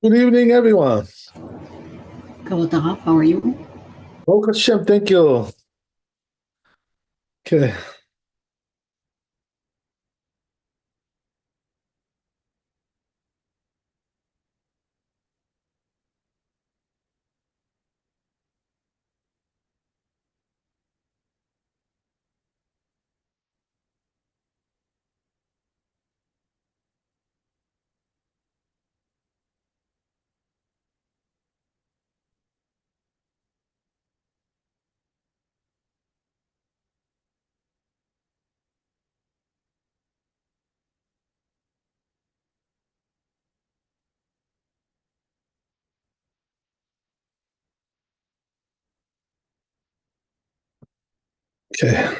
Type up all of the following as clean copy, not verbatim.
Good evening, everyone. Kavod Arav, how are you? Baruch Hashem, thank you. Okay, okay.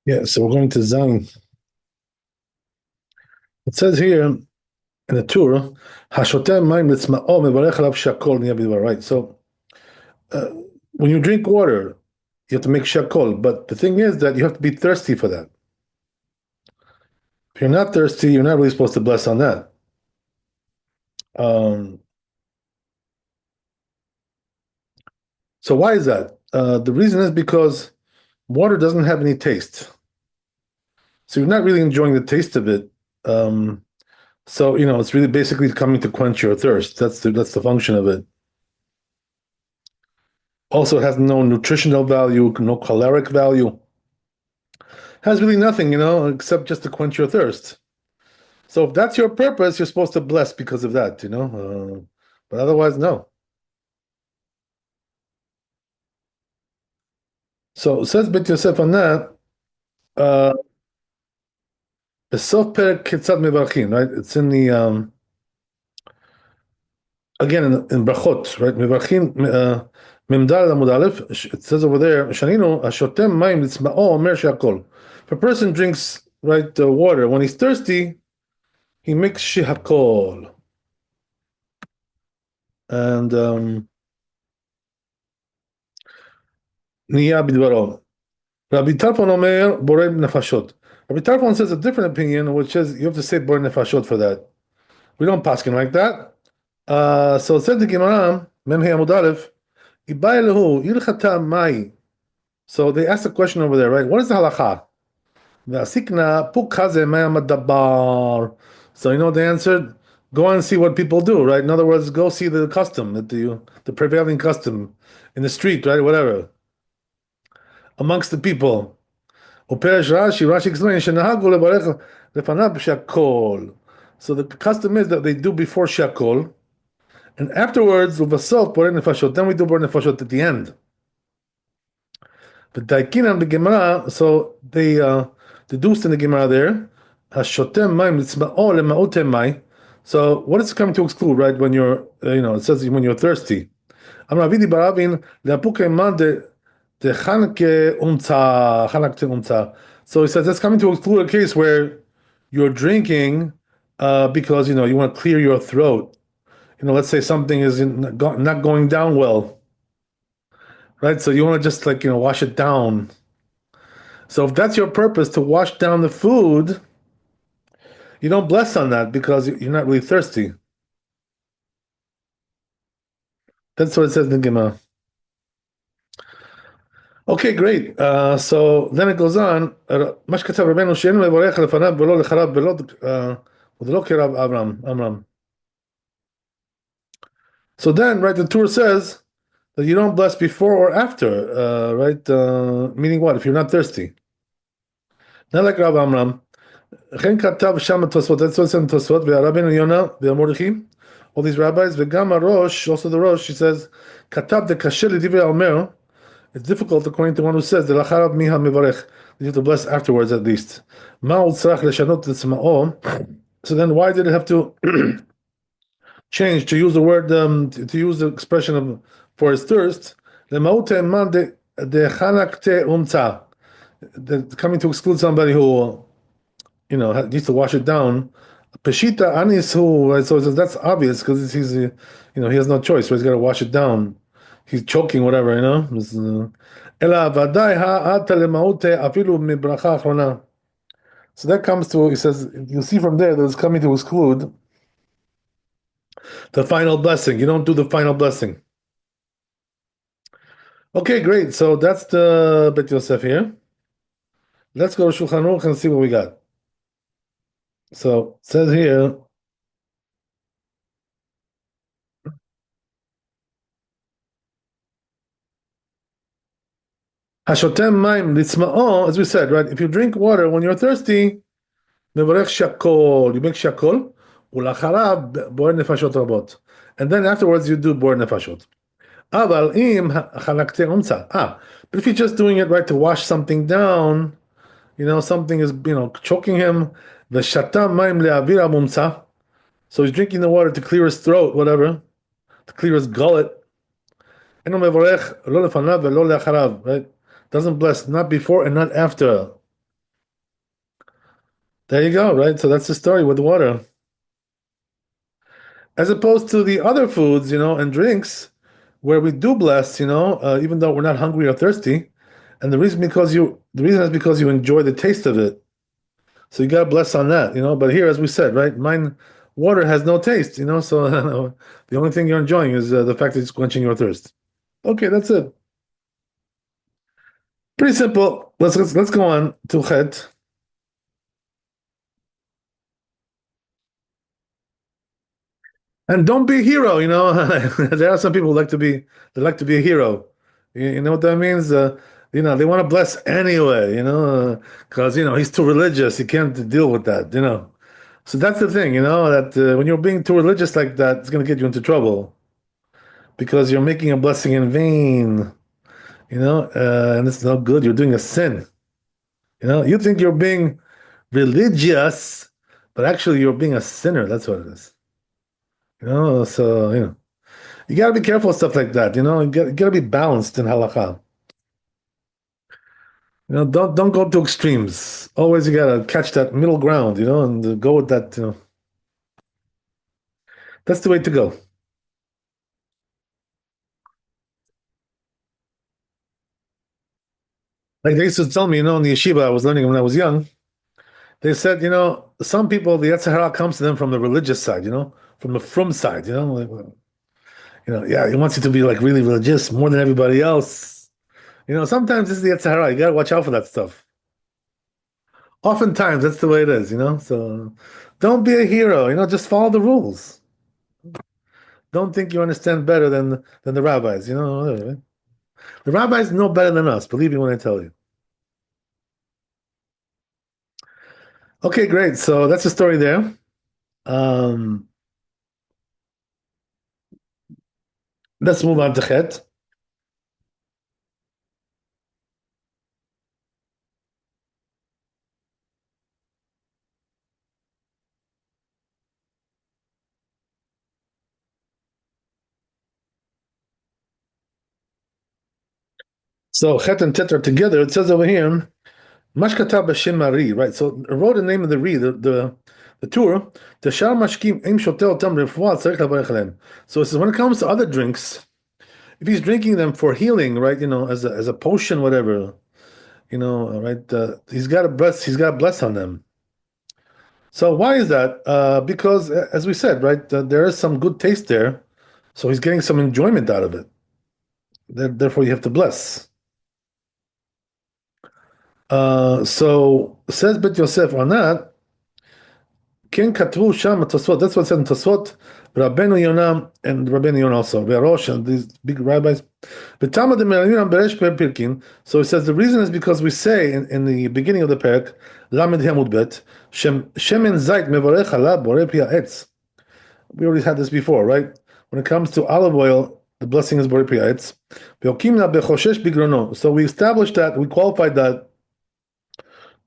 Yeah, so we're going to Zan. It says here in the Torah, Hashotem mayim litzma'o mevarech alav shakol niyeh b'dvar. Right. So uh, when you drink water, you have to make shakol. But the thing is that you have to be thirsty for that. If you're not thirsty, you're not really supposed to bless on that. Um, so why is that? The reason is because water doesn't have any taste. So you're not really enjoying the taste of it. Um, So it's really basically coming to quench your thirst. That's the function of it. Also, it has no nutritional value, no caloric value. Has really nothing, except just to quench your thirst. So if that's your purpose, you're supposed to bless because of that. But otherwise, no. So it says Beit Yosef on that. Uh, the Sof Perek Kitzad Mevarchin, right? It's in the again in Brachot, right? Mevarchin Memdal Amud Aleph. It says over there, Shaninu Hashotem Mayim Litzma'o Omer She'akol. If a person drinks right water when he's thirsty, he makes She'akol, and Niya Bidvaro. Rabbi Tarfon Omer Borei Nefashot. Rabbi Tarfon says a different opinion, which is you have to say Borei Nefashot for that. We don't paskin like that. So it said the Gemara Mem Hey Amud Aleph. Ibai lehu ilchata mai. So they asked a question over there, right? What is the halacha? V'asikna puk haze ma'amad dabar. So they answered, go and see what people do, right? In other words, go see the custom, the prevailing custom in the street, right? Whatever, amongst the people. Uperesh Rashi explains, shenahagu levarech lefanav b'shakol. So the custom is that they do before shakol, and afterwards, uvasot borei nefashot. Then we do borei nefashot at the end. But Daikinan the Gemara, so they deduced in the Gemara there, Hashotem Maim Litzma'o Lema'otem Mai. So what is it coming to exclude, right? When you're, it says when you're thirsty. Amravidi Barabin Leapuke Man de Chanke Umza. So he says that's coming to exclude a case where you're drinking because you want to clear your throat. Let's say something is not going down well, right? So you want to just wash it down. So if that's your purpose to wash down the food, you don't bless on that because you're not really thirsty. That's what it says in the Gemara. Okay, great. So then it goes on. מה שכתב רבנו שאין מברך לפניו ולא לחריו ולא כרב Amram. So then, right, the Torah says that you don't bless before or after, right? Meaning what? If you're not thirsty. Not like Rav Amram. וכן כתב שם התוספות, that's what's in התוספות, והרבנו יונה והמורדכי, all these rabbis, וגם הראש, also the Rosh, he says, כתב דקשה לדברי האומר, it's difficult according to one who says, דלאחריו מי המברך. You have to bless afterwards at least. Ma'ul tzarach leshanot tzma'o. So then why did it have to change to use the word to use the expression of for his thirst? Lema'ute man de chanakte umtza. Coming to exclude somebody who needs to wash it down. Peshita anis who, right? So that's obvious because he's he has no choice, so he's got to wash it down. He's choking, whatever, Ela vadai ha'ata lema'ute afilu mibracha achrona. So that comes to, he says, you see from there that it's coming to exclude the final blessing. You don't do the final blessing. Okay, great. So that's the Bet Yosef here. Let's go to Shulchan Aruch and see what we got. So it says here, Hashotem maim litzma'o, as we said, right? If you drink water when you're thirsty, mevorech shakol, you make shakol, ulacharav bor nefashot rabot. And then afterwards you do bor nefashot. Aval im halakte umsa. But if you're just doing it right to wash something down, something is, choking him, the shatam maim le'avir mumsa. So he's drinking the water to clear his throat, whatever, to clear his gullet. Eno mevorech lo lefanav velo le'acharav, right? Doesn't bless, not before and not after. There you go, right? So that's the story with the water. As opposed to the other foods, and drinks, where we do bless, even though we're not hungry or thirsty, and the reason is because you enjoy the taste of it. So you gotta bless on that, But here, as we said, right, water has no taste, So the only thing you're enjoying is the fact that it's quenching your thirst. Okay, that's it. Pretty simple. Let's go on to Chet. And don't be a hero. There are some people who like to be a hero. You know what that means? They want to bless anyway, because he's too religious. He can't deal with that. So that's the thing, that when you're being too religious like that, it's going to get you into trouble because you're making a blessing in vain, and it's no good. You're doing a sin. You think you're being religious, but actually you're being a sinner. That's what it is. So you got to be careful of stuff like that. You got to be balanced in halakha. Don't go to extremes. Always you got to catch that middle ground. And go with that. That's the way to go. Like they used to tell me, in the yeshiva I was learning when I was young. They said, some people the Yetzer Hara comes to them from the religious side. From the frum side. Yeah, he wants you to be like really religious more than everybody else. Sometimes it's the Yetzer Hara. You got to watch out for that stuff. Oftentimes, that's the way it is. So don't be a hero. Just follow the rules. Don't think you understand better than the rabbis. The rabbis know better than us. Believe me when I tell you. Okay, great. So that's the story there. Um, let's move on to Chet. So Chet and Tet are together. It says over here, Mashkata b'Shem Mari, right? So I wrote the name of the Ri, the tour. The Shar Mashkim Im Shotel Tam Refuah Tzarich Lavarech Aleim. So it says when it comes to other drinks, if he's drinking them for healing, right? As a potion, whatever, right? He's got to bless on them. So why is that? Because as we said, right, there is some good taste there, so he's getting some enjoyment out of it. Therefore, you have to bless. So says Bet Yosef on that. Ken katvu sham Tosfot. That's what it said in Tosfot. Rabbeinu Yonah and Rabbeinu Yonah also. Ve'arosh and these big rabbis. V'tama de melanim beresh pirkin. So it says the reason is because we say in the beginning of the parak, Lamed Hamud Bet, Shemen Zait mevarech halab borei pi ha'etz. We already had this before, right? When it comes to olive oil, the blessing is borei pi ha'etz. Ve'okimna bechoshesh bigrono. So we established that, we qualified that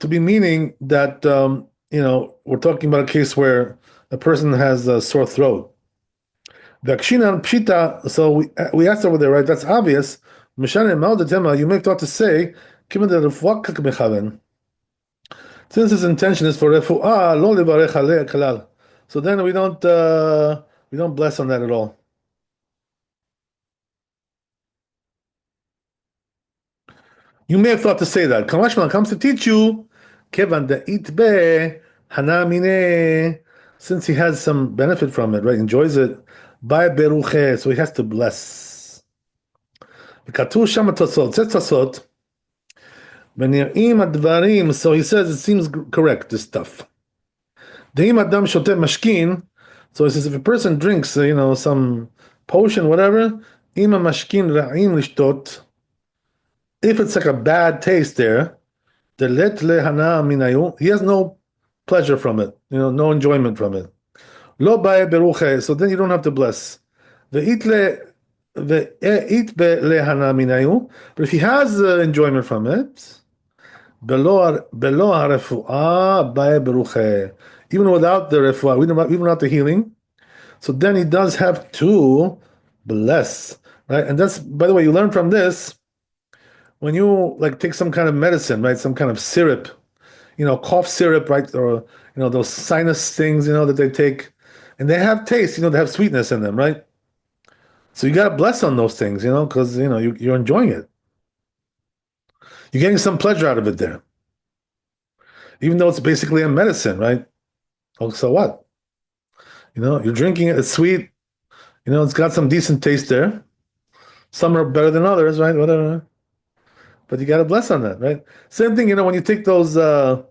to be meaning that we're talking about a case where a person has a sore throat. Vakshinan pshita. So we asked over there, right? That's obvious. Mishane mal you make thought to say, given the refuah kak mechaven. Since his intention is for refuah, lo levarech aleh kalal. So then we don't bless on that at all. You may have thought to say that. Kamashman comes to teach you, kevan de itbe hanamine, since he has some benefit from it, right? Enjoys it. By beruche, so he has to bless. Katu shama tosot, says tosot. V'nir'im advarim, so he says it seems correct, this stuff. De'im adam shote mashkin, so he says if a person drinks, some potion, whatever, ima mashkin ra'im lishtot, if it's like a bad taste there, the let lehana minayu, he has no pleasure from it, no enjoyment from it. Lo bae beruche, so then you don't have to bless. Ve'it be lehana minayu, but if he has enjoyment from it, belo harefuah bae beruche, even without the refuah, even without the healing, so then he does have to bless, right? And that's, by the way, you learn from this when you like take some kind of medicine, right? Some kind of syrup, cough syrup, right? Or those sinus things, that they take, and they have taste, they have sweetness in them, right? So you gotta bless on those things, because you're enjoying it. You're getting some pleasure out of it there, even though it's basically a medicine, right? Oh, so what? You're drinking it, it's sweet, it's got some decent taste there. Some are better than others, right? Whatever. But you gotta bless on that, right? Same thing, when you take those those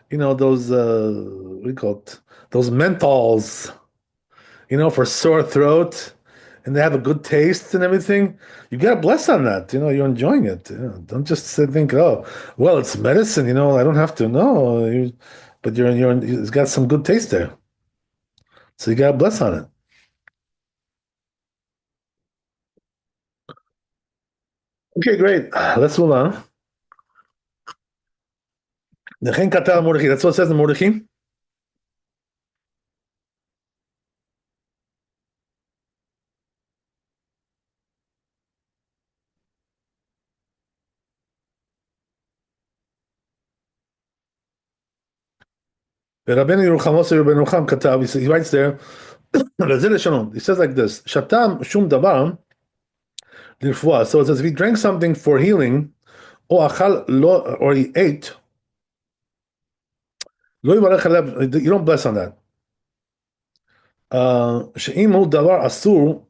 what do you call it? Those menthols, for sore throat, and they have a good taste and everything. You gotta bless on that. You're enjoying it. Don't just think, oh, well, it's medicine. I don't have to. No, but it's got some good taste there, so you gotta bless on it. Okay, great. Let's move on. Nechen katar Mordechai. That's what it says in Mordechai. Rabbeinu Yerucham, also Rabbeinu Yerucham Katav, he writes there, he says like this, Shatam shum davar lirfuah. So it says if he drank something for healing, or achal lo, or he ate, lo yivarech alev, you don't bless on that. She'im hu davar asur,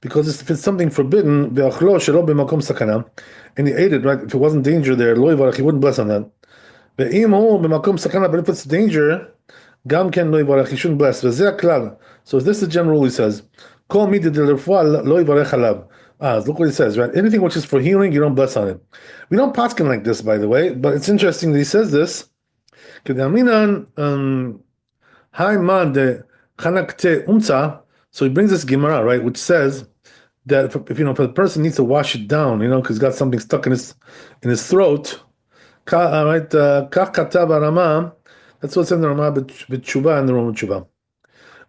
because if it's something forbidden, ve'achlo shelo b'makom sakana, and he ate it, right? If it wasn't danger there, lo yivarech, he wouldn't bless on that. Ve'im hu b'makom sakana, but if it's danger, Gam ken lo yivarech, he shouldn't bless. V'zeh klal. So this is the general rule. He says, "Kol midi de l'refuah lo yivarech alav." Look what he says, right? Anything which is for healing, you don't bless on it. We don't paskin like this, by the way, but it's interesting that he says this. Kedaminan hai man de chanakte umza. So he brings this Gemara, right, which says that if the person needs to wash it down, because he's got something stuck in his throat. Right, kach katav Rama. That's what's in the Rama b'tshuva and the Rama b'tshuva.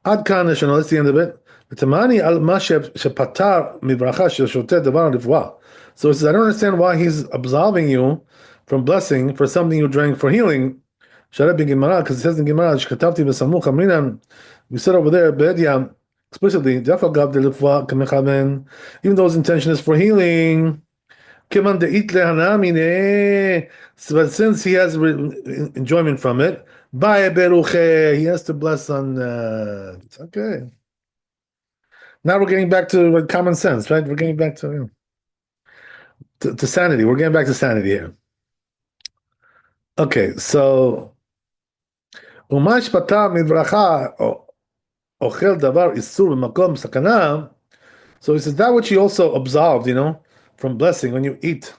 Ad kan that's the end of it. V'tamani al ma shepatar mibracha sheshoteh davar rifua. So he says, I don't understand why he's absolving you from blessing for something you drank for healing. Sharab in Gemara, because it says in Gemara, shkatavti v'samuch amrinan. We said over there, be'edia, explicitly, dafal gav de rifua kamechaven, even though his intention is for healing. But since he has enjoyment from it, he has to bless on. Okay. Now we're getting back to common sense, right? We're getting back to sanity. We're getting back to sanity here. Okay, so umash pata mibracha ochel davar isur b'makom sakana. So he says that which he also absolved, from blessing when you eat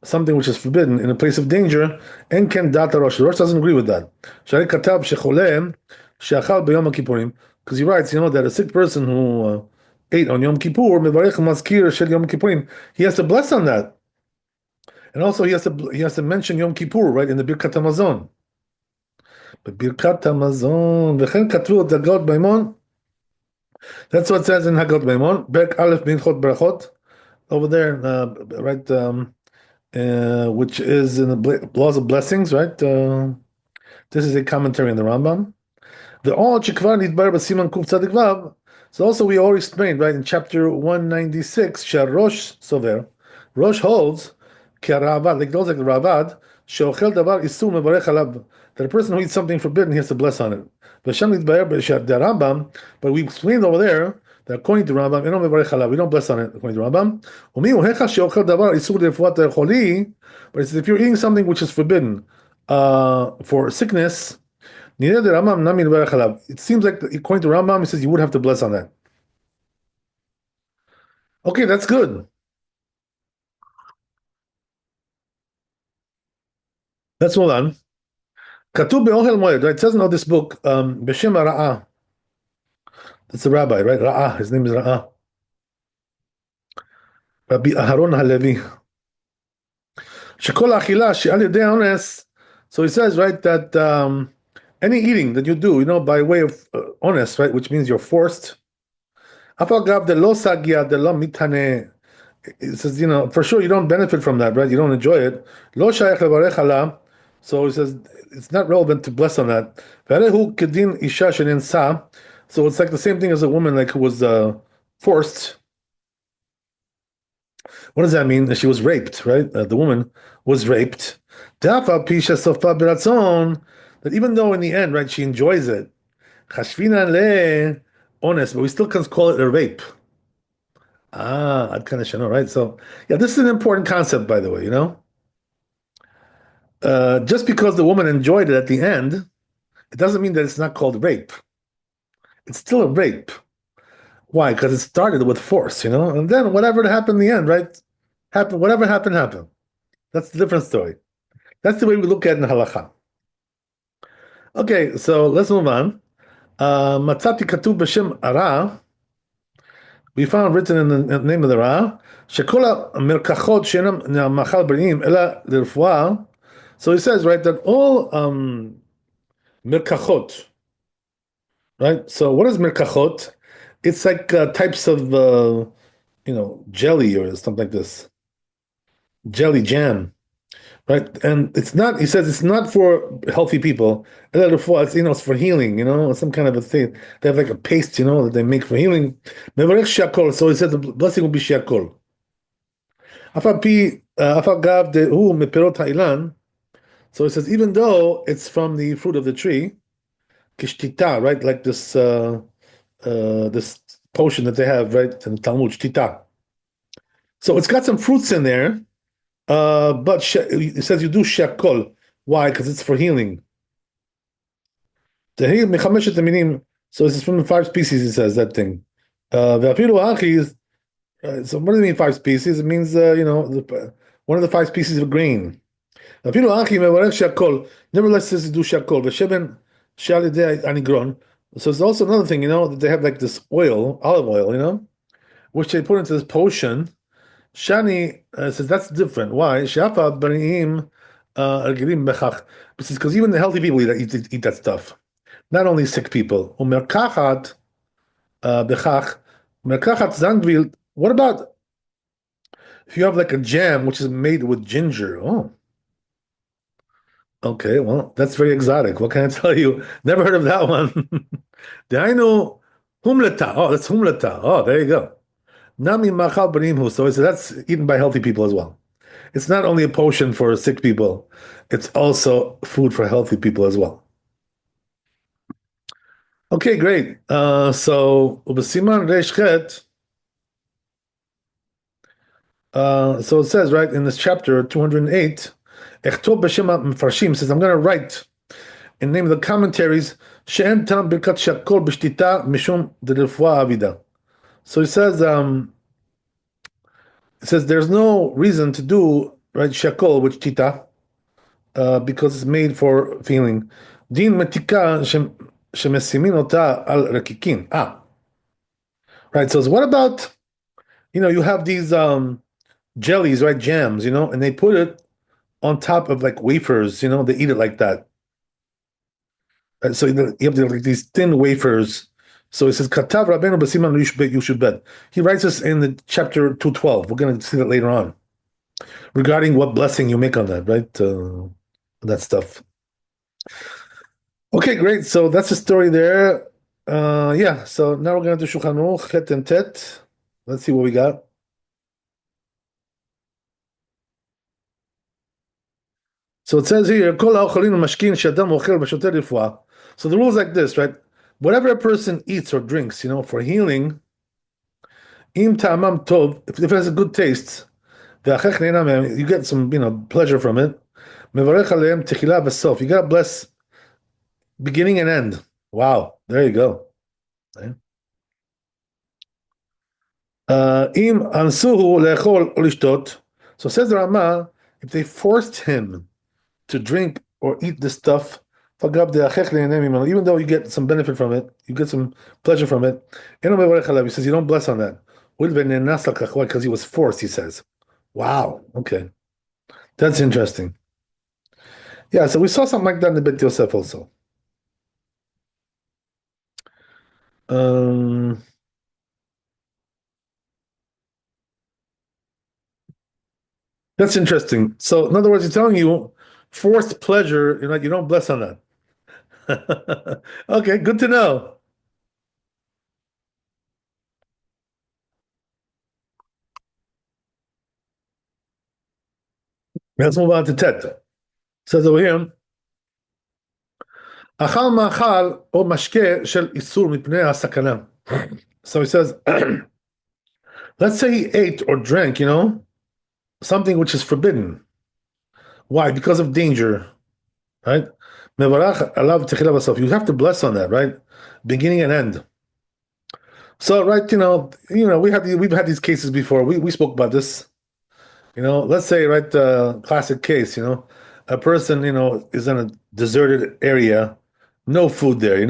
something which is forbidden in a place of danger, and can data Rosh. Rosh doesn't agree with that. Because he writes, that a sick person who ate on Yom Kippur, he has to bless on that. And also he has to mention Yom Kippur, right, in the Birkat Hamazon. But Birkat Hamazon, וכן כתבו את הגות מימון. That's what it says in Hagot Maimon. Berk Aleph Minchot Brachot over there, right? Which is in the laws of blessings, right? This is a commentary on the Rambam. The all Chikvar Nidbar Basiman Kuf Tzadik Vav. So also we already explained, right, in chapter 196, Rosh Sover, Rosh holds, Ravad, like those like the Ravad, Sheochel Davar Isur Mevarech Alav, that a person who eats something forbidden, he has to bless on it. V'Shem Nidbar B'Shat the Rambam, but we explained over there that according to Rambam, Eno Mevarech Alav, we don't bless on it according to Rambam. Umi Uhecha Sheochel Davar Isur Lefuat Choli, but it's if you're eating something which is forbidden for sickness. It seems like according to Rambam, he says you would have to bless on that. Okay, that's good. Let's hold on. Katub be'ohel moed, right? It says in this book, B'Shem Ra'ah. That's the rabbi, right? Ra'ah. His name is Ra'ah. Rabbi Aharon Halevi. Shekol achila she'al yedei ones. So he says, right, that any eating that you do, by way of honest, right, which means you're forced. Afal gav de lo sagia de lo mitane. It says, for sure you don't benefit from that, right? You don't enjoy it. Lo shayach levarech ala. So he says it's not relevant to bless on that. Ve'arehu kedin isha shenensa. So it's like the same thing as a woman like who was forced. What does that mean? She was raped, right? The woman was raped. Dafa pisha sofa beratzon. That even though in the end, right, she enjoys it. Chashvina le honest, but we still can call it a rape. Ad kana shano, right? So, yeah, this is an important concept, by the way, just because the woman enjoyed it at the end, it doesn't mean that it's not called rape. It's still a rape. Why? Because it started with force, and then whatever happened in the end, right? Whatever happened, happened. That's a different story. That's the way we look at it in halacha. Okay, so let's move on. Matzati katuv b'shem ara. We found written in the name of the Ra, Shekola merkachot shenam machal b'rim ela l'rfuah. So he says, right, that all merkachot, right? So what is merkachot? It's like types of, jelly or something like this, jelly jam, right? And it's not. He says it's not for healthy people. Ela l'rfuah, it's for healing. Some kind of a thing. They have like a paste, that they make for healing. Mevarech shakol. So he said the blessing will be shakol. Afal gav dehu meperot ha'ilan. So it says, even though it's from the fruit of the tree, kishtita, right? Like this potion that they have, right, in the Talmud, shtita. So it's got some fruits in there, but it says you do shakol. Why? Because it's for healing. So this is from the 5 species, it says, that thing. So what does it mean 5 species? It means, one of the 5 species of grain. Nevertheless, says do shakol. So there's also another thing, that they have like this oil, olive oil, which they put into this potion. Shani says that's different. Why? Because even the healthy people eat that stuff. Not only sick people. What about if you have like a jam which is made with ginger? Oh. Okay, well, that's very exotic. What can I tell you? Never heard of that one. I know humleta. Oh, that's humleta. Oh, there you go. Nami machal b'rimhu. So that's eaten by healthy people as well. It's not only a potion for sick people, it's also food for healthy people as well. Okay, great. So ubesiman reish chet. So it says, right, in this chapter 208, Echtob b'shem Mefarshim says, I'm going to write in the name of the commentaries, She'en tam birkat shakol b'shtita mishum derefua avida. So it says there's no reason to do, right, shakol with shtita, because it's made for feeling. Din metika shemesimin ota al rakikin. Right, so what about, you have these jellies, right? Jams, and they put it on top of like wafers, they eat it like that. So you have like these thin wafers. So it says, Katav Rabbeinu b'siman you should bet. He writes this in the chapter 212. We're going to see that later on regarding what blessing you make on that, right? That stuff. Okay, great. So that's the story there. Yeah. So now we're going to do Shulchan Aruch, Het and Tet. Let's see what we got. So it says here, Kol ha'ochalin mashkin shadam ochel b'shoter rifua. So the rule is like this, right? Whatever a person eats or drinks, for healing, im ta'amam tov, if it has a good taste, ve'achech ne'ena mehem, you get some, pleasure from it. Mevarech aleim techila v'sof. You got to bless beginning and end. Wow, there you go. Im ansuhu le'echol or lishtot. So says the Rama, if they forced him to drink or eat this stuff, even though you get some benefit from it, you get some pleasure from it. He says you don't bless on that. Because he was forced, he says. Wow, okay. That's interesting. Yeah, so we saw something like that in the Bet Yosef also. Um, that's interesting. So, in other words, he's telling you forced pleasure, you don't bless on that. Okay, good to know. Let's move on to Tet. It says over here, אכל מאכל או משקה של איסור מפני הסכנה. So he says, let's say he ate or drank, something which is forbidden. Why? Because of danger, right? Mevarach alav techila b'sof. You have to bless on that, right? Beginning and end. So, right, we've had these cases before. We spoke about this. Let's say, right, classic case. A person, is in a deserted area, no food there.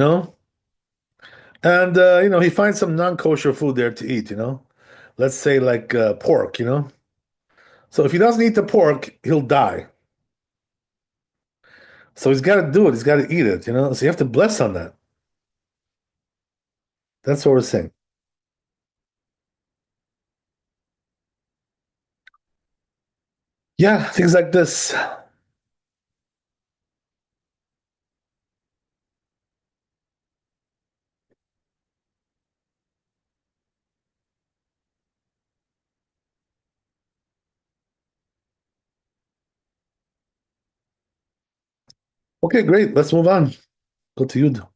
And he finds some non-kosher food there to eat. Let's say like pork. So if he doesn't eat the pork, he'll die. So he's got to do it. He's got to eat it. So you have to bless on that. That's what we're saying. Yeah, things like this. Okay, great. Let's move on. Go to Yud.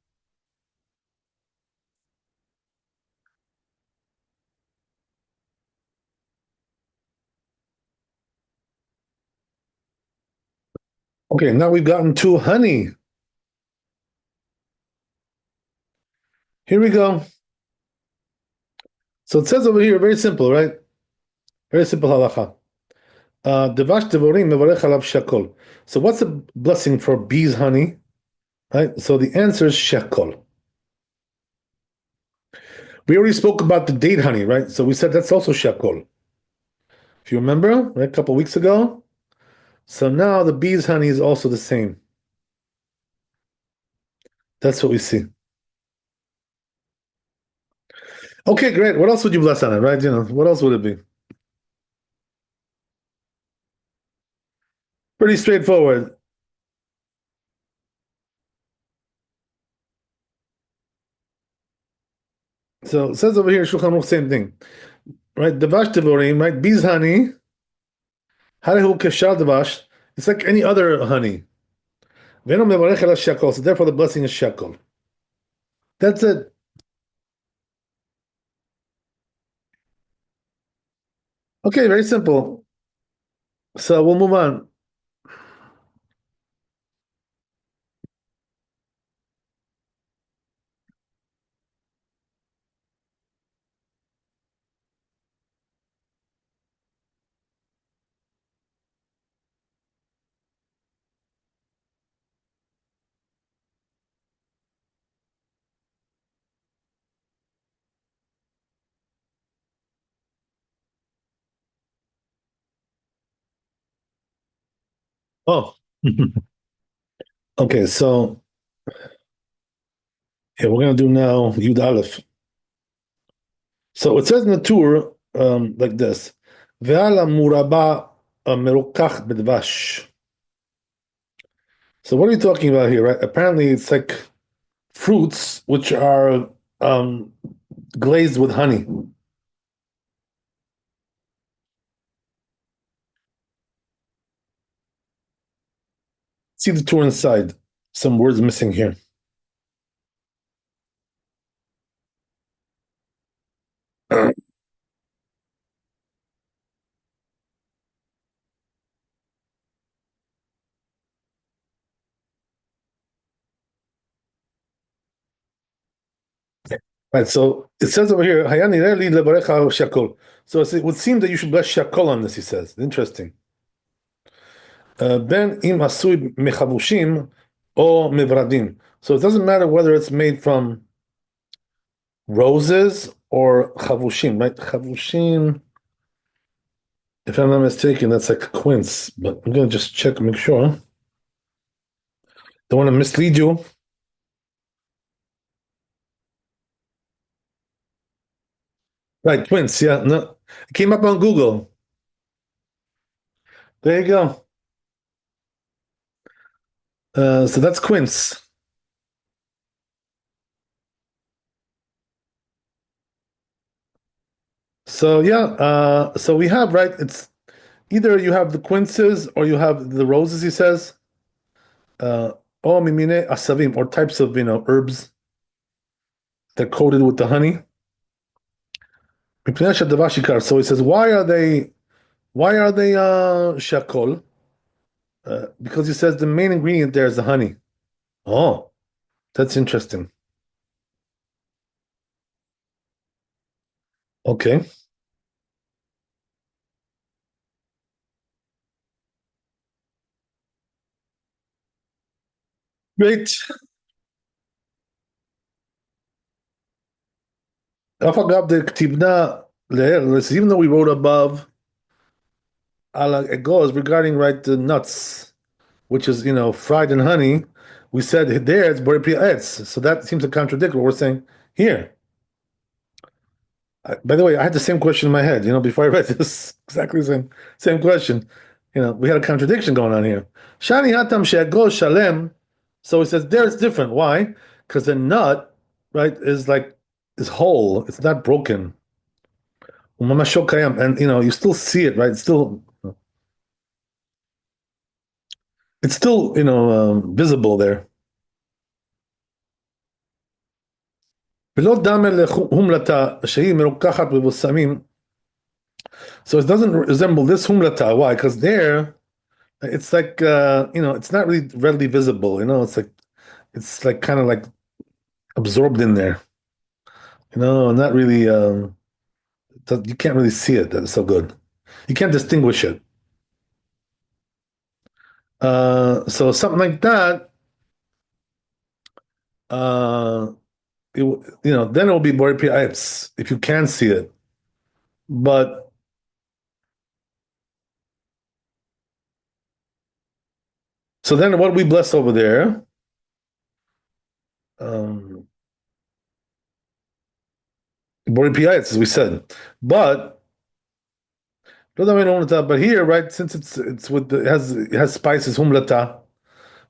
Okay, now we've gotten to honey. Here we go. So it says over here, very simple, right? Very simple halacha. Devash devorim mevarech alav shakol. So what's the blessing for bees' honey? Right? So the answer is shakol. We already spoke about the date honey, right? So we said that's also shakol. If you remember, right, a couple weeks ago. So now the bees' honey is also the same. That's what we see. Okay, great. What else would you bless on it, right? What else would it be? Pretty straightforward. So it says over here, Shulchan Aruch, same thing, right? Devash devorim, right? Bees' honey, harehu keshar devash. It's like any other honey. V'eno mevarech el shakol. So therefore, the blessing is shakol. That's it. Okay, very simple. So we'll move on. Oh, okay. So yeah, we're gonna do now Yud Aleph. So it says in the Torah like this: "Ve'ala muraba merukach b'dvash." So what are we talking about here? Right? Apparently, it's like fruits which are um, glazed with honey. See the Torah inside. Some words missing here. Right, so it says over here, "Hayani reli levarecha shakol." So it would seem that you should bless shakol on this. He says, interesting. Ben im asui mechavushim or mevradim. So it doesn't matter whether it's made from roses or chavushim, right? Chavushim, if I'm not mistaken, that's like quince. But I'm gonna just check, make sure. Don't want to mislead you. Right, quince. Yeah, no, it came up on Google. There you go. So that's quince. So yeah, so we have right. It's either you have the quinces or you have the roses. He says, "Oh mimine asavim," or types of herbs that are coated with the honey. So he says, why are they shakol? Because he says the main ingredient there is the honey. Oh, that's interesting. Okay, great. Afagav the ktibna le'er. Even though we wrote above, it goes regarding right the nuts, which is fried in honey. We said there it's bori etz, so that seems to contradict what we're saying here. By the way, I had the same question in my head, before I read this, exactly the same question. We had a contradiction going on here. Shani hatam she'ego shalem. So he says there it's different. Why? Because the nut, right, is whole. It's not broken. Umamashok kayam. And you still see it, right? It's still visible there. ולא דמה להומלתה שהיא מרוככת בבשמים. So it doesn't resemble this humlata. Why? Because there it's like it's not really readily visible. It's like kind of like absorbed in there. Not really. You can't really see it. That's so good. You can't distinguish it. So something like that. Uh, then it will be bori pi'aitz if you can see it. But so then what do we bless over there? Um, bori pi'aitz, as we said. But here, right? Since it has spices, humlata.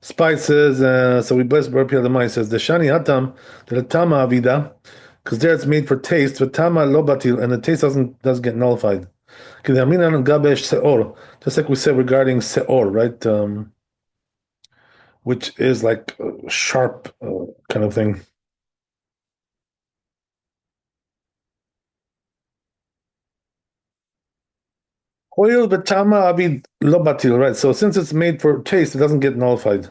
Spices. So we bless Baruch Adamai says the shani hatam the tama avida because there it's made for taste. But tama lo batil and the taste doesn't get nullified. Kedaminan gabesh seor, just like we said regarding seor, right? Which is like a sharp kind of thing. Oil betama avid lo batil, right? So since it's made for taste, it doesn't get nullified.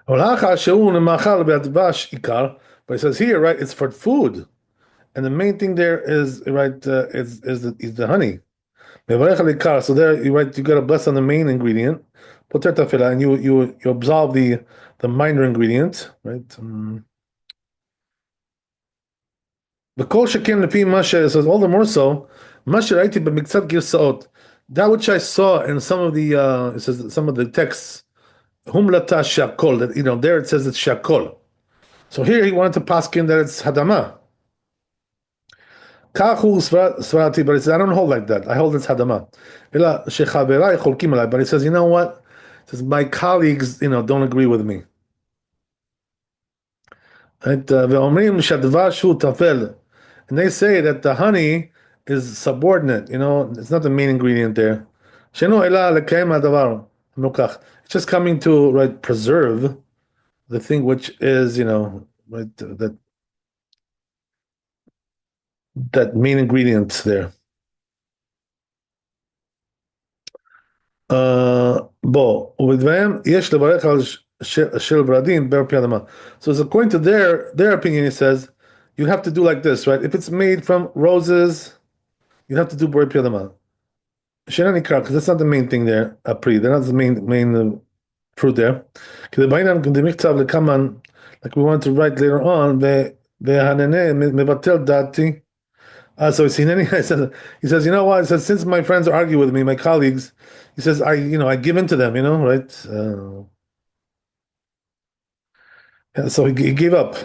But it says here, right? It's for food. And the main thing there is right is the honey. So there you got to bless on the main ingredient, and you absolve the minor ingredient, right? The kol shekin lefi masha says all the more so. Masha raiti b'miktzat girsaot. That which I saw in some of the it says some of the texts, hum lata shakol, that there it says it's shakol. So here he wanted to paskin that it's hadama. Kachu svarati, but he says I don't hold like that. I hold it's hadama. Ela shechaverai cholkim alai, but he says, you know what? He says my colleagues, don't agree with me. ואומרים שהדבש הוא טפל, and they say that the honey is subordinate, it's not the main ingredient there. שאינו אלא לקיים הדבר המלוקח. It's just coming to, right, preserve the thing which is, right, that main ingredient there. בוא, ובדבריהם יש לברך על של ורדים בר פי אדמה. So it's according to their opinion, he says, you have to do like this, right? If it's made from roses, you have to do bar pi adama. She'ena nikra, because that's not the main thing there. Apri, they're not the main fruit there. Because the bainam the miktav lekaman, like we want to write later on, the hanene mevatel dati. So he says, you know what? He says, since my friends argue with me, my colleagues, he says, I give in to them, right? Yeah, so he gave up.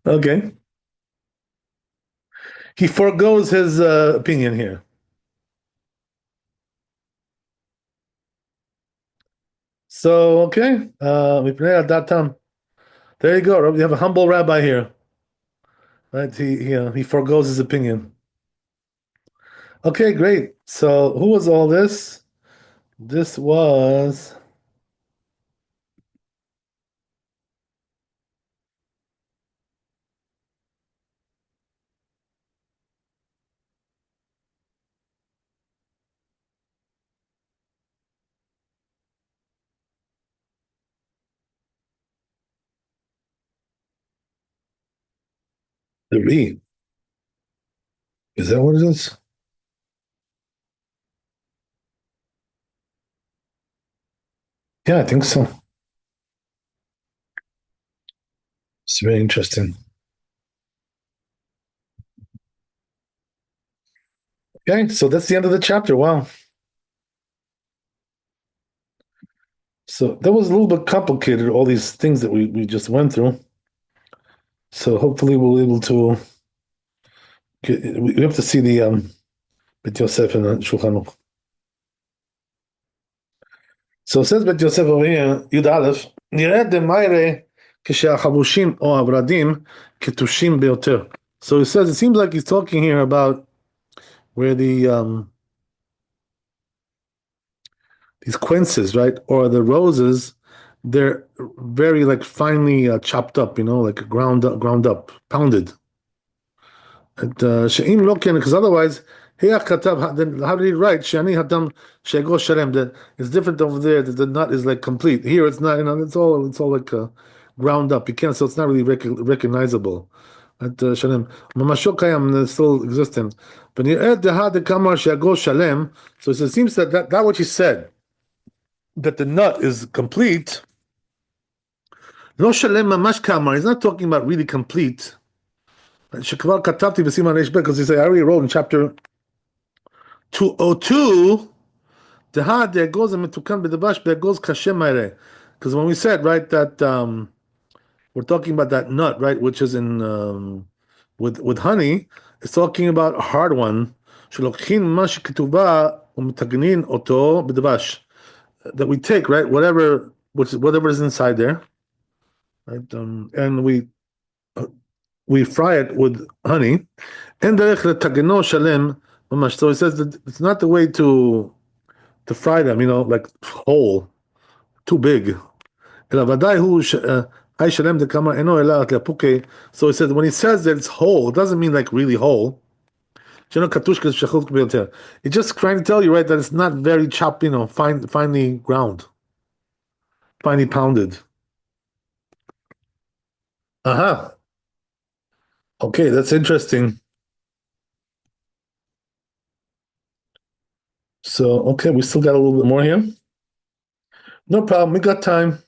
Okay. He forgoes his opinion here. So, okay. There you go. You have a humble rabbi here. Right? He forgoes his opinion. Okay, great. So who was all this? This was the Re. Is that what it is? Yeah, I think so. It's very interesting. Okay, so that's the end of the chapter. Wow. So that was a little bit complicated, all these things that we just went through. So hopefully we'll be able to we have to see the Bet Yosef and the Shulchan Aruch. So it says Bet Yosef over here, Yud Aleph, נראה דמיירה כשהחבושים או הורדים כתושים ביותר. So it says, it seems like he's talking here about where these quinces, right, or the roses, they're very like finely chopped up, like ground up, pounded. שאם לא כן, because otherwise, then how did he write? שאני הדם שאגו שלם, that it's different over there, that the nut is like complete. Here it's not, it's all like ground up. You can't, so it's not really recognizable. שלם. ממשו קיים, it's still existent. ונראה דהה דקמר שאגו שלם, so it seems that what he said, that the nut is complete, לא שלם ממש כמר, he's not talking about really complete. שכבר כתבתי בסימן רב, because he said, I already wrote in chapter 202, דהה דאגוז המתוקן בדבש באגוז קשה מהרה. Because when we said, right, that we're talking about that nut, right, which is in with honey, it's talking about a hard one, שלוקחים מה שכתובה ומתגנין אותו בדבש. That we take, right, whatever is inside there, right, and we fry it with honey. And so it says that it's not the way to fry them, like whole, too big. So it says when he says that it's whole, it doesn't mean like really whole. It's just trying to tell you, right, that it's not very chopped, finely ground, finely pounded. Uh-huh. Okay, that's interesting. So, okay, we still got a little bit more here. No problem. We got time.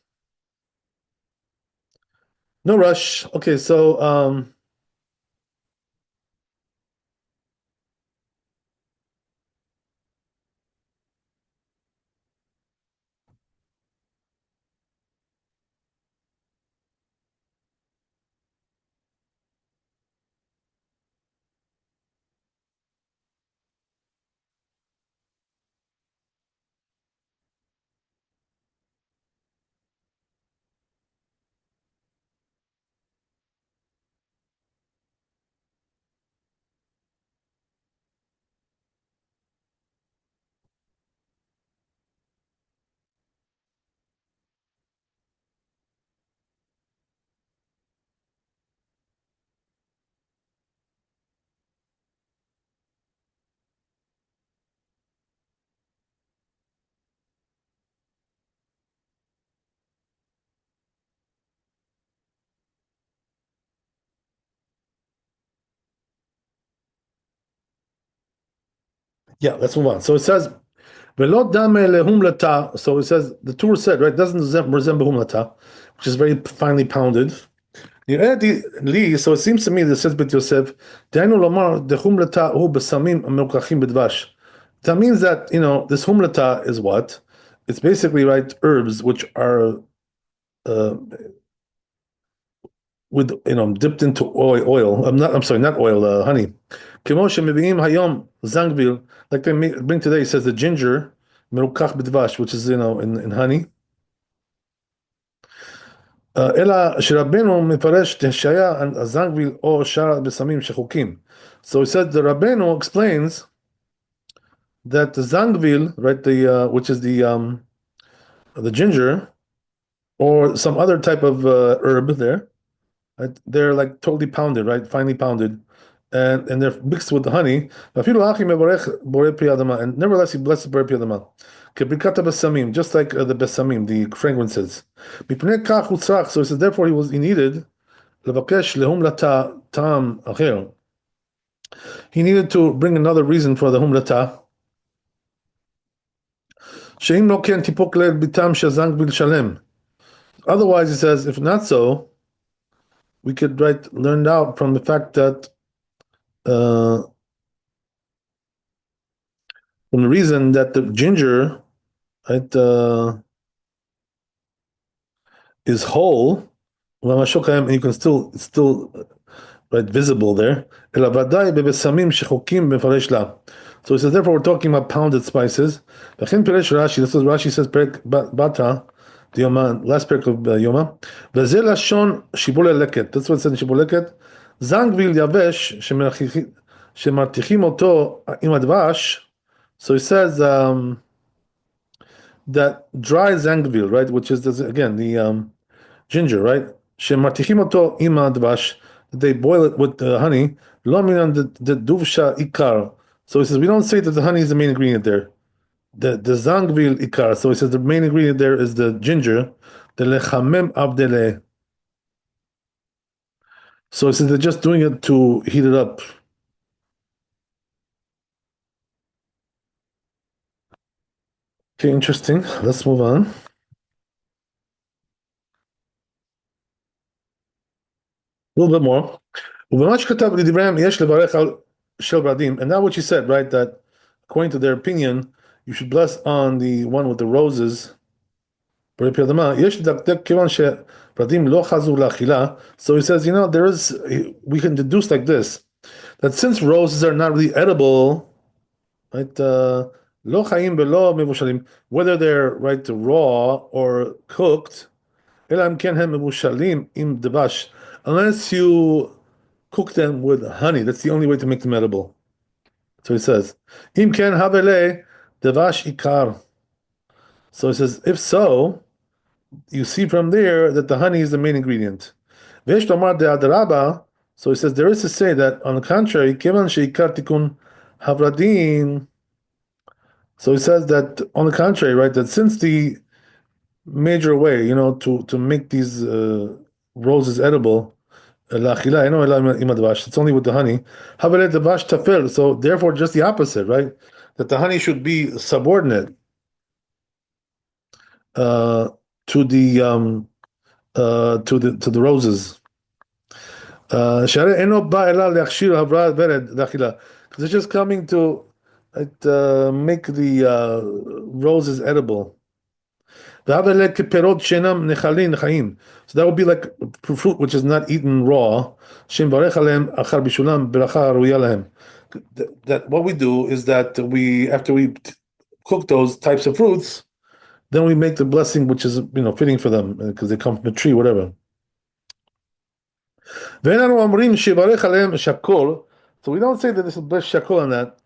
No rush. Okay, so Yeah, let's move on. So it says, "Velo dame lehumlata." So it says the Torah said, right? It doesn't resemble humlata, which is very finely pounded. So it seems to me that says Bet Yosef, Daniel Omar the humlata hu besamim melukachim bedvash. That means that this humlata is what? It's basically right herbs which are uh, with dipped into oil. I'm sorry, not oil, honey. Kimo shemeviim hayom zangvil, like they bring today. It says the ginger melukach bedvash, which is in honey. אלא שרבנו מפרש שהיה הזנגוויל או שאר הבשמים שחוקים. So he said the Rabbeinu explains that the zangvil, right, which is the ginger, or some other type of herb there, right, they're like totally pounded, right, finely pounded, and they're mixed with the honey. And nevertheless, he blessed Borei Pi Adama. Kebrikata besamim, just like the besamim, the fragrances. So he says, therefore, he needed לבקש להומלתה טעם אחר. He needed to bring another reason for the humlata. שאם לא כן תיפוק לביתם של זנגוויל שלם. Otherwise, he says, if not so, we could learn out from the fact that from the reason that the ginger, right, is whole, and you can still right, visible there. So he says, therefore, we're talking about pounded spices. This is Rashi says, Bata, the Yoma, last parak of Yoma. That's what it said in Shibbolei Leket. Zangvil yavesh shemartichim oto im advash. So he says that dry zangvil, right, which is again the ginger, right? Shemartichim oto im advash. They boil it with honey. Lo minan the duvsha ikar. So he says we don't say that the honey is the main ingredient there. The zangvil ikar. So he says the main ingredient there is the ginger. The lechamem abdele. So he says they're just doing it to heat it up. Okay, interesting. Let's move on. A little bit more. ובמה שכתב לדבריהם יש לברך על של בדים, and now what you said, right, that according to their opinion, you should bless on the one with the roses. Borei Pi Adama, יש לדקדק כיוון שבדים לא חזו לאכילה, so he says, we can deduce like this, that since roses are not really edible, right, לא חיים ולא מבושלים, whether they're, right, raw or cooked, אלא אם כן הם מבושלים עם דבש, unless you cook them with honey. That's the only way to make them edible. So he says, Im ken havele devash ikar. So he says, if so, you see from there that the honey is the main ingredient. Vesh tomar de adaraba. So he says, there is to say that on the contrary, kivan sheikar tikun havradin. So he says that on the contrary, right, that since the major way, to make these roses edible, it's only with the honey. So therefore, just the opposite, right? That the honey should be subordinate to the roses. Because it's just coming to make the roses edible. So that would be like fruit which is not eaten raw. That what we do is that after we cook those types of fruits, then we make the blessing which is fitting for them because they come from a tree, whatever. So we don't say that this is bless shakol on that.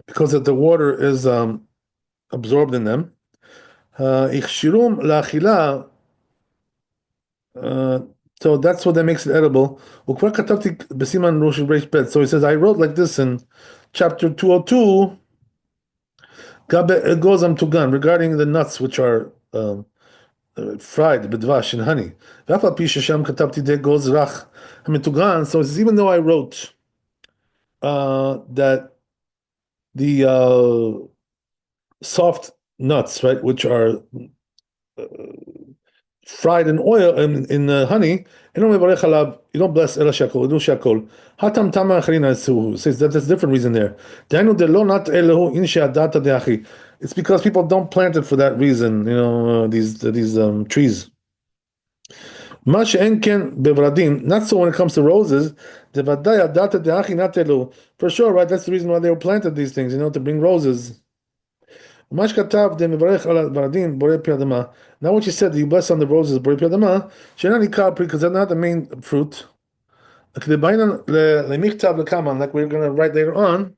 Because the water is absorbed in them. So that's what that makes it edible. So he says, I wrote like this in chapter 202. It goes on to gun regarding the nuts which are fried bedvash and honey. So even though I wrote that the soft nuts, right, which are fried in oil in honey, you don't bless ela shakol, you do shakol. Hatam tama acharina says that there's a different reason there. Daniel de lo not elahu insha data de achi. It's because people don't plant it for that reason, these trees. Mash enken bevradim, not so when it comes to roses. Devadaya data de achi not elu. For sure, right? That's the reason why they were planted these things, to bring roses. Mash katav de mevarech ala varadim borei pi adama. Now what you said, you bless on the roses borei pi adama. Shenani kapri, because they're not the main fruit. Kedebainan lemichtav lekaman, like we're going to write later on.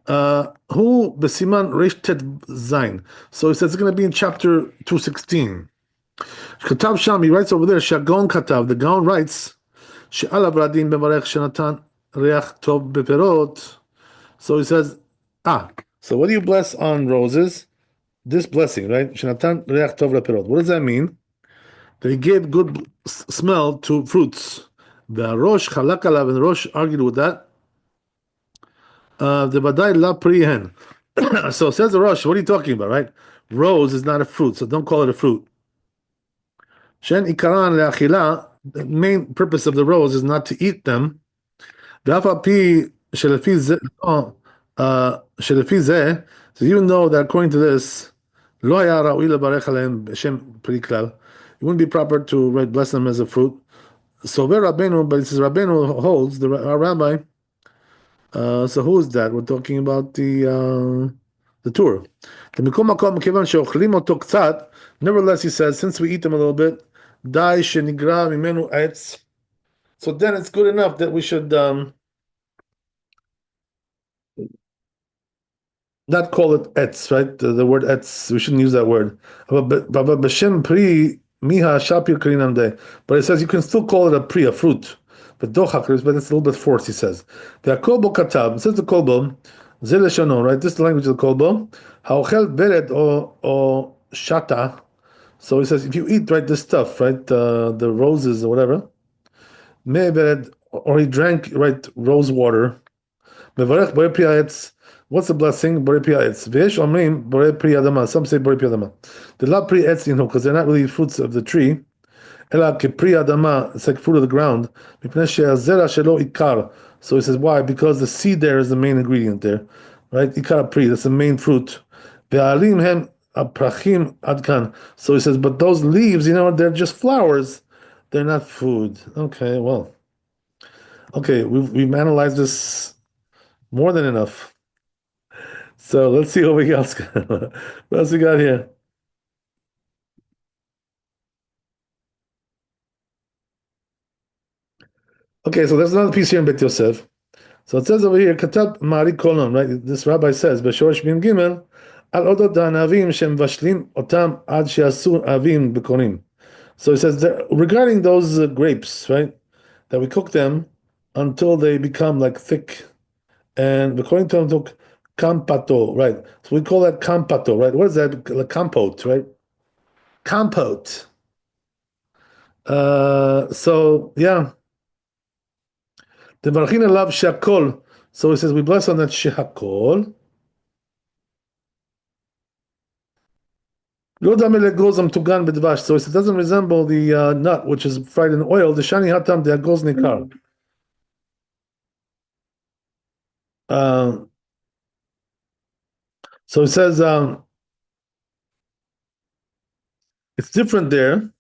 Who besiman resh tet zayin. So it says it's going to be in chapter 216. Katav Sham, he writes over there, Shagon Katav, the Gaon writes, She'ala Bradin Bevarech Shenatan Reach Tov Beperot. So he says, so what do you bless on roses? This blessing, right? Shenatan Reach Tov Beperot. What does that mean? That he gave good smell to fruits. The Rosh Chalak Alav, and Rosh argued with that. The Badai La Prihen. So says the Rosh, what are you talking about, right? Rose is not a fruit, so don't call it a fruit. Shen ikaran le'achila, the main purpose of the rose is not to eat them. Ve'afa pi shelefi zeh, so even though that according to this, lo haya ra'ui lebarech aleim b'shem pri klal, it wouldn't be proper to bless them as a fruit. So Rabbeinu, but it says Rabbeinu holds, our rabbi, so who is that? We're talking about the Torah. Nevertheless, he says, since we eat them a little bit, dai shenigra mimenu etz. So then it's good enough that we should not call it etz, right? The word etz, we shouldn't use that word. But b'shem pri miha shapir karinam. But it says you can still call it a pri, a fruit. But dochakers, but it's a little bit forced, he says. The kolbo katab, it says the kolbo, zileshonon, right? This is the language of the kolbo. Haochel bered or shata. So he says, if you eat, right, this stuff, right, the roses or whatever, me'bered, or he drank, right, rose water, mevarech borei pri ha'etz. What's the blessing? Borei pri ha'etz. V'yesh omrim borei pri adama. Some say borei pri adama. The la pri etz, because they're not really fruits of the tree. Ela kepri adama, it's like fruit of the ground. So he says, why? Because the seed there is the main ingredient there, right? Ikar pri, that's the main fruit. Ve'alim hem aprachim adkan. So he says, but those leaves, they're just flowers. They're not food. Okay, well, okay, we've analyzed this more than enough. So let's see what else. What else we got here? Okay, so there's another piece here in Bet Yosef. So it says over here, Katab Mari Kolon, right? This rabbi says, B'Shorosh Bim Gimel, Al Odot Da'anavim Shem Vashlim Otam Ad She'asu Avim B'Konim. So he says, regarding those grapes, right, that we cook them until they become like thick, and according to him, took kampato, right? So we call that kampato, right? What is that? Like compote, right? Compote. So yeah. The Barachina love shakol. So he says we bless on that shakol. Lo damele gozam tugan bedvash. So he says it doesn't resemble the nut which is fried in oil. The shani hatam de agoz nikar. So it says it's different there.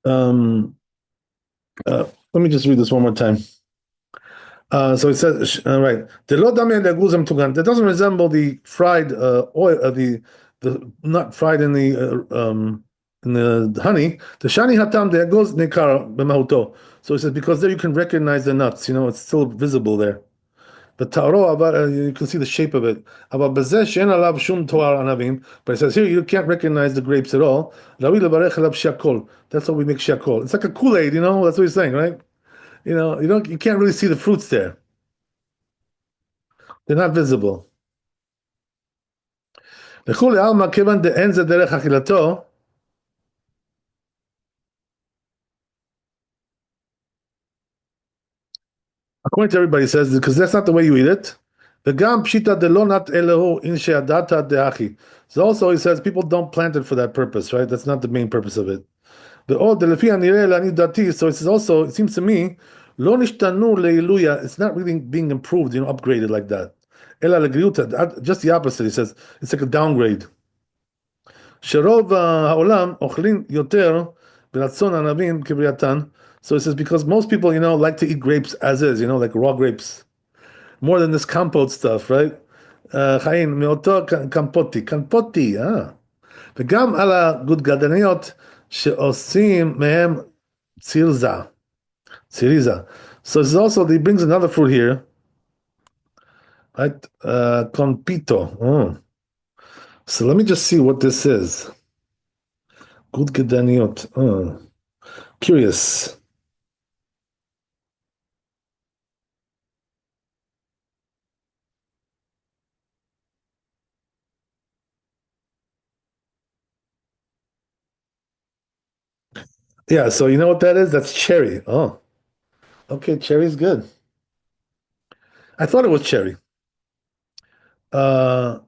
Let me just read this one more time. So it says, right, that doesn't resemble the fried oil, the not fried in the honey. The shani hatam there goes nekar b'mahuto. So it says because there you can recognize the nuts. It's still visible there. But ta'oro you can see the shape of it. But it says here you can't recognize the grapes at all. That's what we make shakol. It's like a Kool-Aid, That's what he's saying, right? You can't really see the fruits there. They're not visible. According to everybody, says because that's not the way you eat it. The gam pshita de lo nat elehu in she'adata de'achi. So also he says people don't plant it for that purpose, right? That's not the main purpose of it. The old lefi anireh lani dati. So it says also, it seems to me, lo nishtanu leiluya. It's not really being improved, upgraded like that. Ela legriuta. Just the opposite. He says it's like a downgrade. שרוב העולם אוכלים יותר ברצון ענבים כבריאתן. So it says because most people, like to eat grapes as is, like raw grapes, more than this compote stuff, right? חיים מאותו קמפוטי, וגם על הגודגדניות שעושים מהם צירזה, ציריזה. So this is also, he brings another fruit here, right? Compito. Oh. So let me just see what this is. Gudgedaniot. Oh. Curious. Yeah, so you know what that is? That's cherry. Oh, okay, cherry's good. I thought it was cherry. Uh,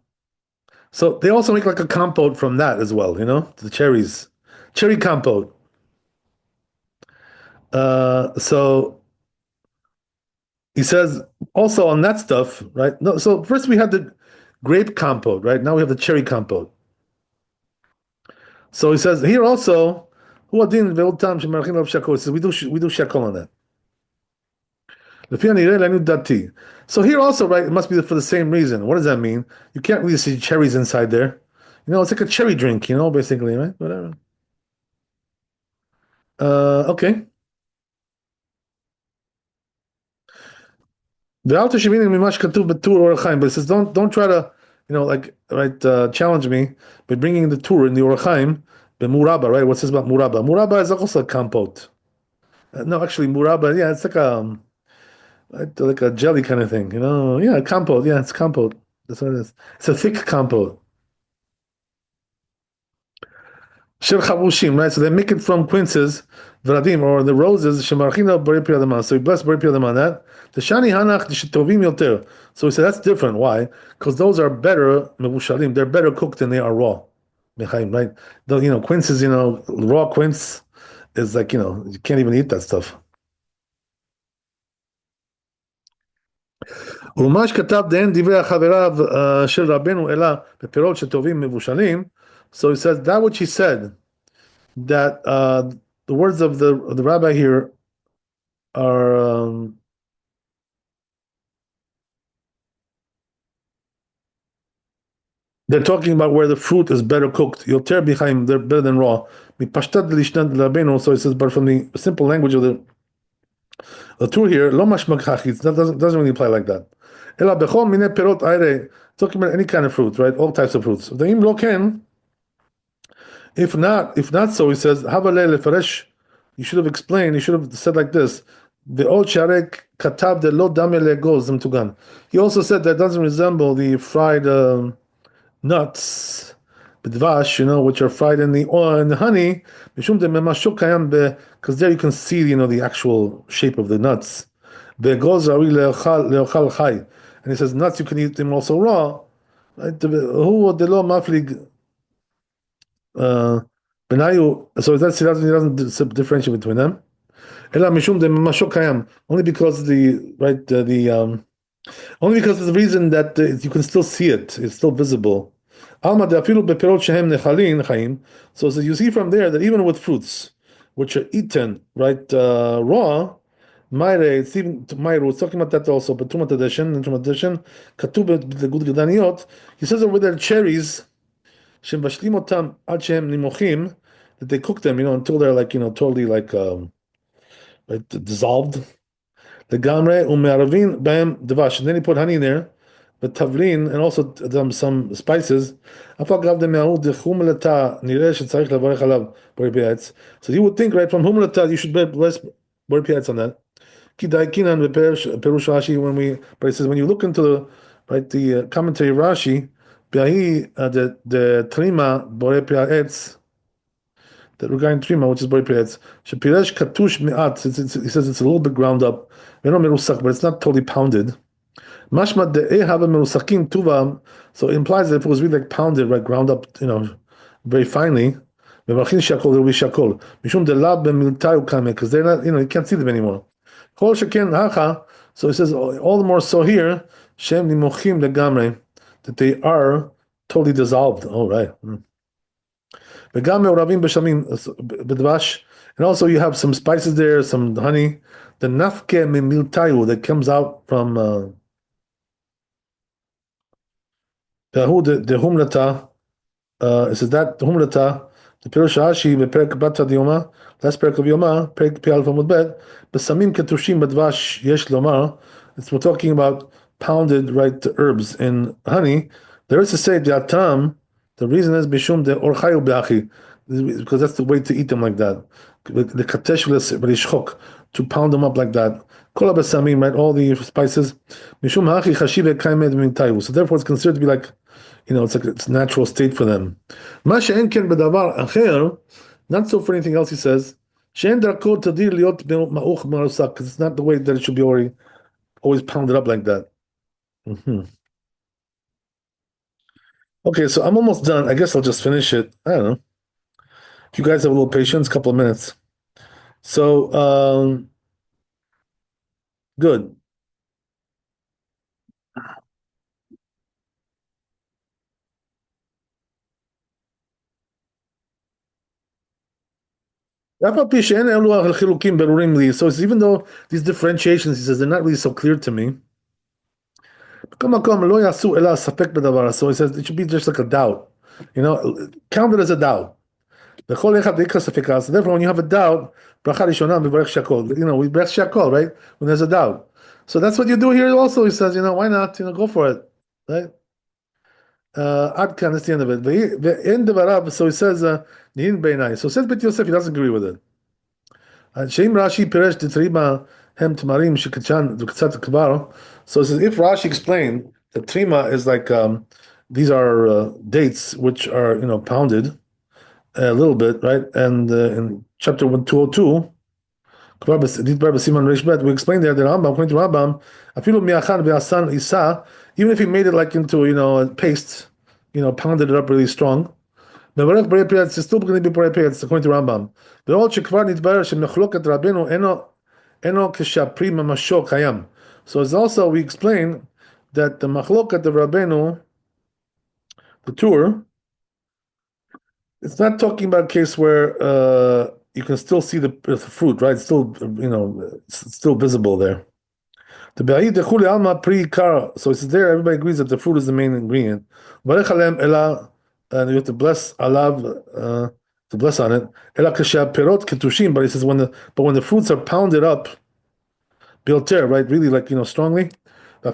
so they also make like a compote from that as well, the cherries, cherry compote. So he says also on that stuff, right? No, so first we had the grape compote, right? Now we have the cherry compote. So he says here also, "Hu adin ve'od tam shemarachin alav shakol." He says we do shakol on that. So here also, right, it must be for the same reason. What does that mean? You can't really see cherries inside there. It's like a cherry drink, basically, right? Whatever. Okay. But it says don't try to, like, right, challenge me by bringing the tour in the Orachaim, the Muraba, right? What says about Muraba? Muraba is also a compote. No, actually, Muraba, yeah, it's like a jelly kind of thing, Yeah, compote, yeah, it's compote. That's what it is. It's a thick compote. Shel chavushim, right? So they make it from quinces, vradim, or the roses. Shemarchina bari piyadama. So he blessed bari piyadama on that. The shani hanach shetovim yoter. So he said that's different. Why? Because those are better mevushalim. They're better cooked than they are raw. Mechaim, right? Quinces. Raw quince is like you can't even eat that stuff. ומה שכתב דהן דברי חבריו של רבנו אלא בפירות שטובים מבושלים. So he says that which he said, that the words of the rabbi here are they're talking about where the fruit is better cooked. Yoter bichaim, they're better than raw. So it says, but from the simple language of the Torah here, lo mashmak hachitz, that doesn't really apply like that. Ela bechol mine perot aire, talking about any kind of fruit, right? All types of fruits. The im lo ken, if not so, he says, Havale lefaresh, you should have explained, you should have said like this. The old sharek katab de lo damele goes tugan. He also said that doesn't resemble the fried nuts, bidvash, which are fried in the oil and the honey, because there you can see, the actual shape of the nuts. And he says nuts you can eat them also raw. Right? So that's he doesn't differentiate between them. Only because only because of the reason that you can still see it, it's still visible. So you see from there that even with fruits, which are eaten, right, raw, it's even it's talking about that also, but Tumat edition and Tumat edition, the good gedaniot, he says over there cherries, that they cook them, until they're like, totally like right, dissolved. The gamre ume'aravin bam devash. And then he put honey in there, but tavlin, and also some spices. So you would think, right, from humlata you should bless bori piatz on that. Perush Rashi, but it says when you look into the commentary of Rashi, the trima bore piatz that regarding trima, which is bori periods. Shepiresh katush mi'at. He says it's a little bit ground up. Veno merusak, but it's not totally pounded. Mashma de have merusakim tuva. So it implies that if it was really like pounded, right, ground up, very finely. Memachin shakol, there will be shakol. Mishum de lab b'miltayu kame, because they're not, you can't see them anymore. Kol sheken hacha. So it says all the more so here. Shem nimochim legamre, that they are totally dissolved. All right. וגם מעורבים בשמים, בדבש, and also you have some spices there, some honey. The nafke memiltayu that comes out from the humlata. It says that the humlata, the pirush Rashi בפרק בת הדיומה, last פרק of יומה, פרק פי אלף עמוד ב', בשמים כתושים בדבש יש לומר. We're talking about pounded, right, herbs in honey. There is to say the atam. The reason is bishum de orchayu beachi, because that's the way to eat them like that. The katesh v'lishchok, to pound them up like that. Kol habesamim, right, all the spices. Mishum hachi chashiv kaimed mintayu. So therefore, it's considered to be like, it's like it's natural state for them. Ma she'en ken bedavar acher, not so for anything else. He says she'en darko tadir liot ma'uch marusak, because it's not the way that it should be always pounded up like that. Mm-hmm. Okay, so I'm almost done. I guess I'll just finish it. I don't know. If you guys have a little patience, a couple of minutes. So, good. So it's even though these differentiations, he says, they're not really so clear to me. So he says it should be just like a doubt. Count it as a doubt. So therefore, when you have a doubt, we brech shakol, right? When there's a doubt. So that's what you do here also. He says, why not? Go for it. Right? Ad kan, that's the end of it. So he says, so says Bet Yosef, he doesn't agree with it. Sheim Rashi Piresh Trima Hem Tamarim Shikachan Dukatzat Kabar. So it says if Rashi explained that Trima is like these are dates which are pounded a little bit, right? And in chapter 202, we explained there that Rambam, according to Rambam, Afilu Miachan Be'asan Isa, even if he made it like into a paste, pounded it up really strong. It's still going to be borei periods according to Rambam. בעוד שכבר נתברר שמחלוקת רבנו אינו כשהפרי ממשו קיים. So it's also, we explain that the machlokat of Rabbeinu, the tour, it's not talking about a case where you can still see the fruit, right? It's still, it's still visible there. The Ba'id Dechuli Alma Pri Kara. So it's there, everybody agrees that the fruit is the main ingredient. And you have to bless alav, to bless on it. Ela perot ketushim, but he says when the fruits are pounded up, bilter, right, really like strongly. So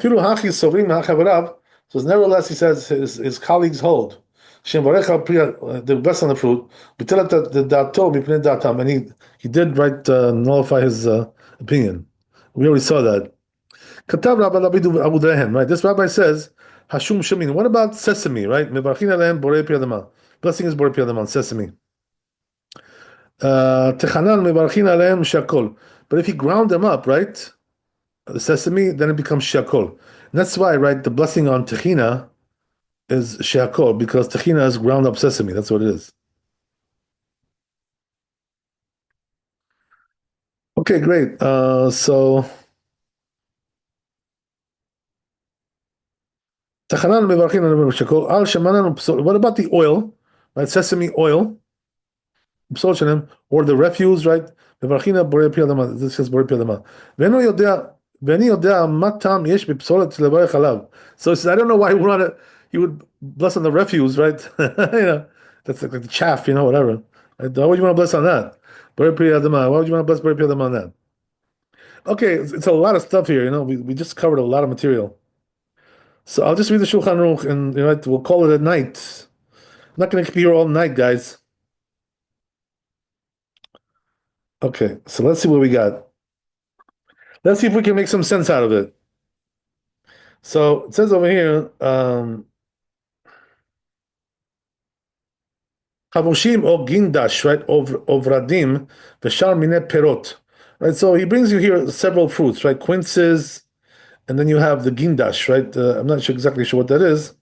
nevertheless, he says his colleagues hold. They bless on the fruit. And he did nullify his opinion. We already saw that. Right? This rabbi says Hashum Shemin. What about sesame, right? Mevarchin alehem borei piyadama. Blessing is borei piyadama, sesame. Techanan mevarchin alehem shakol. But if you ground them up, right, the sesame, then it becomes shakol. And that's why, right, the blessing on techina is shakol, because techina is ground up sesame. That's what it is. Okay, great. So what about the oil, right? Sesame oil, or the refuse, right? This says so it says, I don't know why he would bless on the refuse, right? That's like the chaff, whatever. Right? Why would you want to bless on that? Why would you want to bless on that? Okay, it's a lot of stuff here. We just covered a lot of material. So I'll just read the Shulchan Aruch and we'll call it a night. I'm not going to keep you here all night, guys. Okay, so let's see what we got. Let's see if we can make some sense out of it. So it says over here, Chavushim or gindash, right? Ovradim, v'shar mineh perot. Right, so he brings you here several fruits, right? Quinces, and then you have the gindash, right? I'm not exactly sure what that is,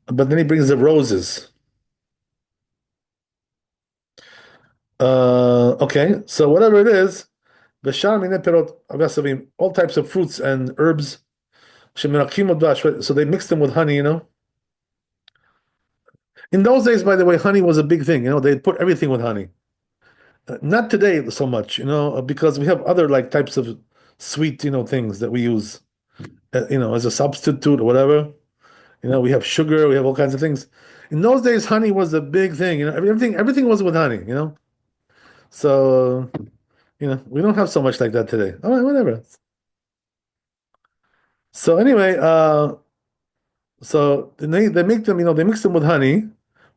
but then he brings the roses. Okay, so whatever it is, v'shar mineh perot avasavim, all types of fruits and herbs. Shemerakim udvash, right? So they mix them with honey, In those days, by the way, honey was a big thing. They put everything with honey. Not today so much, because we have other like types of sweet, things that we use, as a substitute or whatever. We have sugar, we have all kinds of things. In those days, honey was a big thing. Everything was with honey. So, we don't have so much like that today. All right, whatever. So anyway, so they make them, they mix them with honey.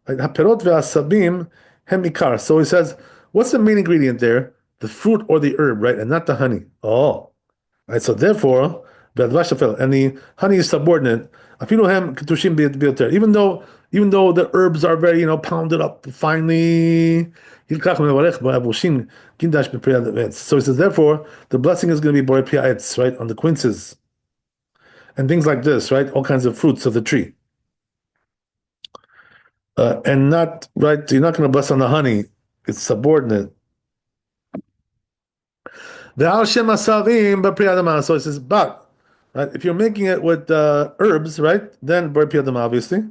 Like haperot ve'asabim hemikar. So he says, what's the main ingredient there? The fruit or the herb, right? And not the honey. Oh, right. So therefore, ve'advash hafel, and the honey is subordinate. Afilu hem ketushim biyoter. Even though the herbs are very, pounded up finely. So he says, therefore, the blessing is going to be borei pi'aetz, right, on the quinces and things like this, right? All kinds of fruits of the tree. And not right. You're not going to bless on the honey. It's subordinate. The al shem asavim b'priyadama. So it says, but right, if you're making it with herbs, right, then b'priyadama, obviously,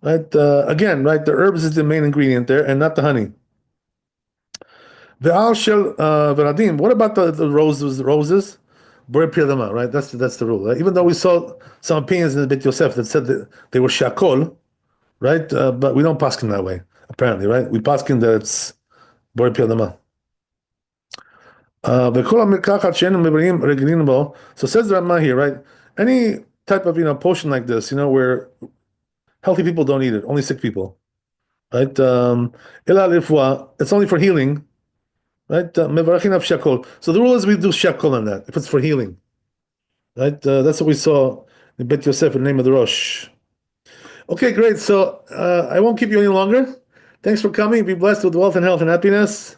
right. Again, right, the herbs is the main ingredient there, and not the honey. The al shel v'radim. What about the roses? Roses, b'priyadama, right? That's the rule. Right? Even though we saw some opinions in the Bet Yosef that said that they were shakol, right? But we don't paskin that way, apparently, right? We paskin that it's borei piyadama. So says the Rama here, right? Any type of potion like this, where healthy people don't eat it, only sick people, right? It's only for healing, right? So the rule is we do shakol on that if it's for healing, right? That's what we saw in Bet Yosef in the name of the Rosh. Okay, great. So I won't keep you any longer. Thanks for coming. Be blessed with wealth and health and happiness.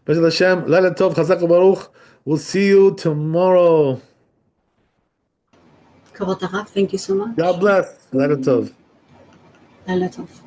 Bezat Hashem, Laila Tov, Chazak Baruch. We'll see you tomorrow. Kavod Harav, thank you so much. God bless. Laila Tov. Laila Tov.